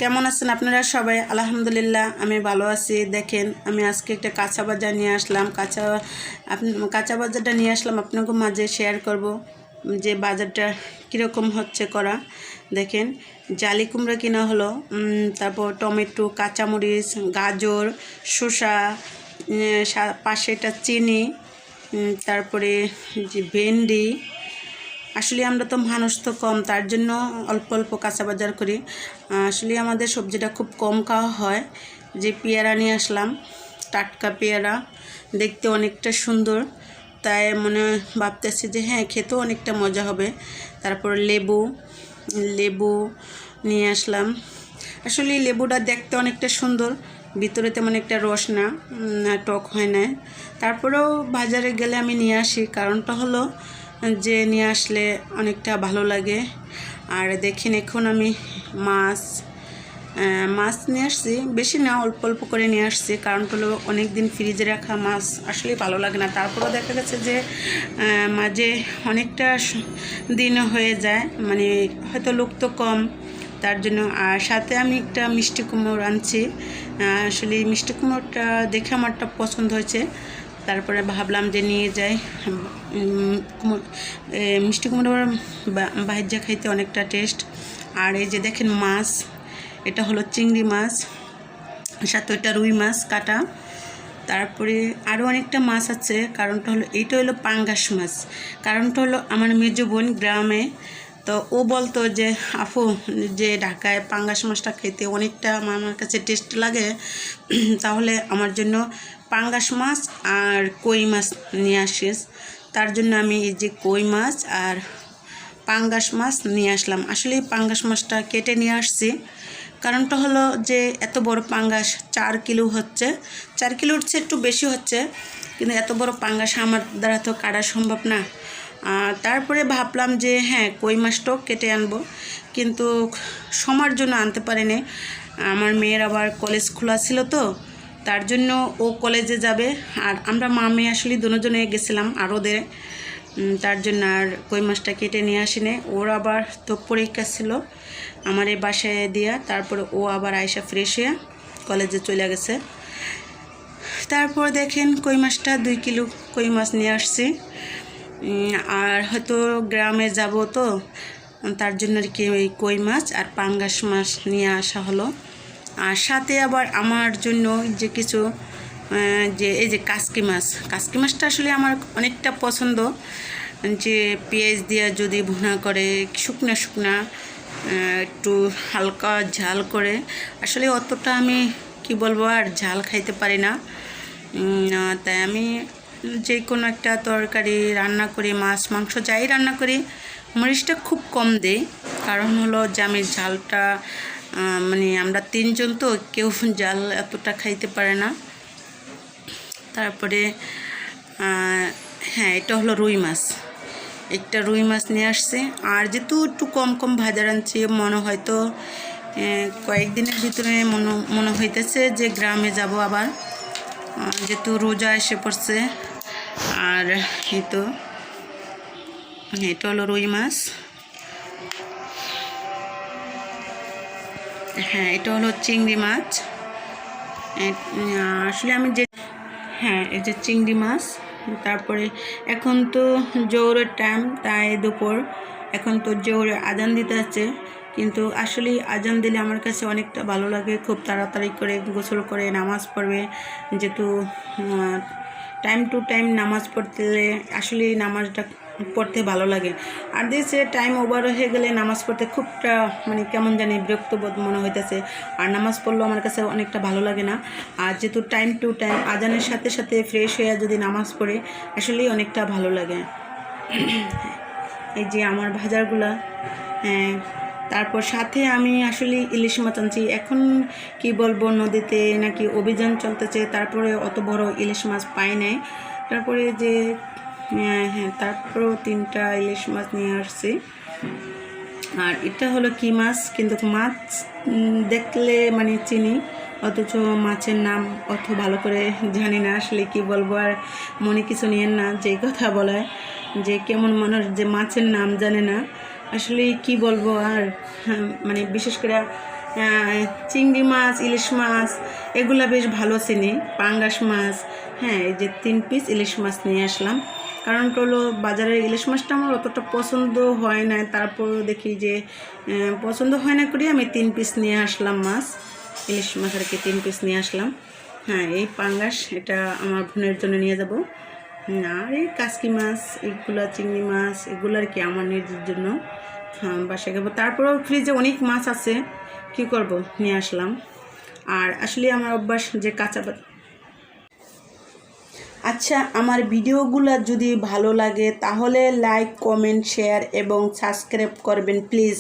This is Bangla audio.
কেমন আছেন আপনারা সবাই? আলহামদুলিল্লাহ আমি ভালো আছি। দেখেন আমি আজকে একটা কাঁচা বাজার নিয়ে আসলাম। কাঁচা বাজারটা নিয়ে আসলাম আপনাকে মাঝে শেয়ার করব যে বাজারটা কীরকম হচ্ছে করা। দেখেন জালি কুমড়া কিনা হলো, তারপর টমেটো, কাঁচামরিচ, গাজর, শসা, পাশে এটা চিনি, তারপরে যে ভেন্ডি। আসলে আমরা তো মানুষ তো কম, তার জন্য অল্প অল্প কাঁচা বাজার করি। আসলে আমাদের সবজিটা খুব কম খাওয়া হয়। যে পেয়ারা নিয়ে আসলাম, টাটকা পেয়ারা, দেখতে অনেকটা সুন্দর, তাই মনে ভাবতেছি যে হ্যাঁ খেতেও অনেকটা মজা হবে। তারপর লেবু নিয়ে আসলাম। আসলে লেবুটা দেখতে অনেকটা সুন্দর, ভিতরে তেমন একটা রস না, টক হয় না। তারপরেও বাজারে গেলে আমি নিয়ে আসি, কারণটা হলো যে নিয়ে আসলে অনেকটা ভালো লাগে। আর দেখেন এখন আমি মাছ নিয়ে আসছি, বেশি না, অল্প অল্প করে নিয়ে আসছি। কারণটা হলো অনেক দিন ফ্রিজে রাখা মাছ আসলে ভালো লাগে না। তারপরেও দেখা গেছে যে মাঝে অনেকটা দিন হয়ে যায়, মানে হয়তো লোক তো কম, তার জন্য। আর সাথে আমি একটা মিষ্টি কুমড়ো আনছি। আসলে মিষ্টি কুমড়োটা দেখে আমারটা পছন্দ হয়েছে, তারপরে ভাবলাম যে নিয়ে যাই। মিষ্টি কুমড়োর ভাজা খাইতে অনেকটা টেস্ট। আর এই যে দেখেন মাছ, এটা হলো চিংড়ি মাছ, সাথে ওইটা রুই মাছ কাটা। তারপরে আরও অনেকটা মাছ আছে, কারণটা হলো এইটা হলো পাঙ্গাস মাছ। কারণটা হলো আমার মেজ বোন গ্রামে, তো ও বলতো যে আপু, যে ঢাকায় পাঙ্গাস মাছটা খেতে অনেকটা আমার কাছে টেস্ট লাগে, তাহলে আমার জন্য পাঙ্গাস মাছ আর কই মাছ নিয়ে আসিস। তার জন্য আমি এই যে কই মাছ আর পাঙ্গাস মাছ নিয়ে আসলাম। আসলে পাঙ্গাস মাছটা কেটে নিয়ে আসছি, কারণটা হলো যে এত বড় পাঙ্গাস 4 কিলো হচ্ছে, 4 কিলো উঠছে, একটু বেশি হচ্ছে, কিন্তু এত বড় পাঙ্গাস আমার দ্বারা তো কাটা সম্ভব না। তারপরে ভাবলাম যে হ্যাঁ কই মাছটাও কেটে আনবো, কিন্তু সময়ের জন্য আনতে পারিনি। আমার মেয়ের আবার কলেজ খোলা ছিল, তো তার জন্য ও কলেজে যাবে, আর আমরা মা মেয়ে আসলে দুজনে গেছিলাম আর ওদের, তার জন্য আর কই মাছটা কেটে নিয়ে আসিনি। ওর আবার তো পরীক্ষা ছিল আমার এই বাসায় দিয়া, তারপরে ও আবার আয়সা ফ্রেশ হয়ে কলেজে চলে গেছে। তারপর দেখেন কই মাছটা 2 কিলো কই মাছ নিয়ে আসছি। আর হয়তো গ্রামে যাব, তো তার জন্য আর কি ওই কই মাছ আর পাঙ্গাস মাছ নিয়ে আসা হলো। আর সাথে আবার আমার জন্য যে কিছু যে এই যে কাসকি মাছটা আসলে আমার অনেকটা পছন্দ। যে পেঁয়াজ দিয়ে যদি ভুনা করে শুকনা একটু হালকা ঝাল করে, আসলে অতটা আমি কি বলবো আর ঝাল খাইতে পারি না। তাই আমি যে কোনো একটা তরকারি রান্না করি, মাছ মাংস যাই রান্না করি, মরিচটা খুব কম দেই। কারণ হলো যে আমি ঝালটা মানে আমরা 3 জন, তো কেউ ঝাল এতটা খাইতে পারে না। তারপরে হ্যাঁ এটা হলো রুই মাছ, একটা রুই মাছ নিয়ে আসছে। আর যেহেতু একটু কম কম ভাজা রাঁধছি, মনে হয়তো কয়েকদিনের ভিতরে মনে হইতেছে যে গ্রামে যাব আবার, যেহেতু রোজা এসে পড়ছে। আর এই তো এটা হলো রুই মাছ, হ্যাঁ এটা হলো চিংড়ি মাছ। আসলে আমি যে হ্যাঁ এই যে চিংড়ি মাছ। তারপরে এখন তো জোহরের টাইম, তাই দুপুর, এখন তো জোহরে আজান দিতে আছে, কিন্তু আসলে আজান দিলে আমার কাছে অনেকটা ভালো লাগে। খুব তাড়াতাড়ি করে গোসল করে নামাজ পড়বে, যেহেতু টাইম টু টাইম নামাজ পড়তে আসলে নামাজটা পড়তে ভালো লাগে। আর দিয়েছে টাইম ওভার হয়ে গেলে নামাজ পড়তে খুবটা মানে কেমন জানি বিরক্তবোধ মনে হইতেছে, আর নামাজ পড়লেও আমার কাছে অনেকটা ভালো লাগে না। আর যেহেতু টাইম টু টাইম আজানের সাথে সাথে ফ্রেশ হয়ে যদি নামাজ পড়ে, আসলেই অনেকটা ভালো লাগে। এই যে আমার ভাজারগুলা, হ্যাঁ। তারপর সাথে আমি আসলে ইলিশ মাছ আনছি। এখন কি বলবো, নদীতে নাকি অভিযান চলতেছে, তারপরে অত বড় ইলিশ মাছ পাই নাই। তারপরে যে হ্যাঁ তারপরেও 3টা ইলিশ মাছ নিয়ে আসছি। আর এটা হলো কি মাছ, কিন্তু মাছ দেখলে মানে চিনি, অথচ মাছের নাম অত ভালো করে জানি না। আসলে কি বলবো, আর মনে কিছু নিয়েন না যে কথা বলায়, যে কেমন মানুষ যে মাছের নাম জানে না। আসলে কি বলবো আর, মানে বিশেষ করে চিংড়ি মাছ, ইলিশ মাছ এগুলা বেশ ভালো চিনি, পাঙ্গাস মাছ। হ্যাঁ, এই যে 3 পিস ইলিশ মাছ নিয়ে আসলাম। কারণটা হলো বাজারের ইলিশ মাছটা আমার অতটা পছন্দ হয় না, তারপরও দেখি যে পছন্দ হয় না করে আমি 3 পিস নিয়ে আসলাম মাছ, ইলিশ মাছ আর কি 3 পিস নিয়ে আসলাম। হ্যাঁ, এই পাঙ্গাস এটা আমার বোনের জন্য নিয়ে যাব। আর এই কাসকি মাছ, এগুলো চিংড়ি মাছ এগুলো আর কি আমার নিজের জন্য বাসায় খাবো। তারপরেও ফ্রিজে অনেক মাছ আছে, কি করব, নিয়ে আসলাম। আর আসলে আমার অভ্যাস যে কাঁচা। আচ্ছা, আমার ভিডিওগুলো যদি ভালো লাগে তাহলে লাইক, কমেন্ট, শেয়ার এবং সাবস্ক্রাইব করবেন প্লিজ।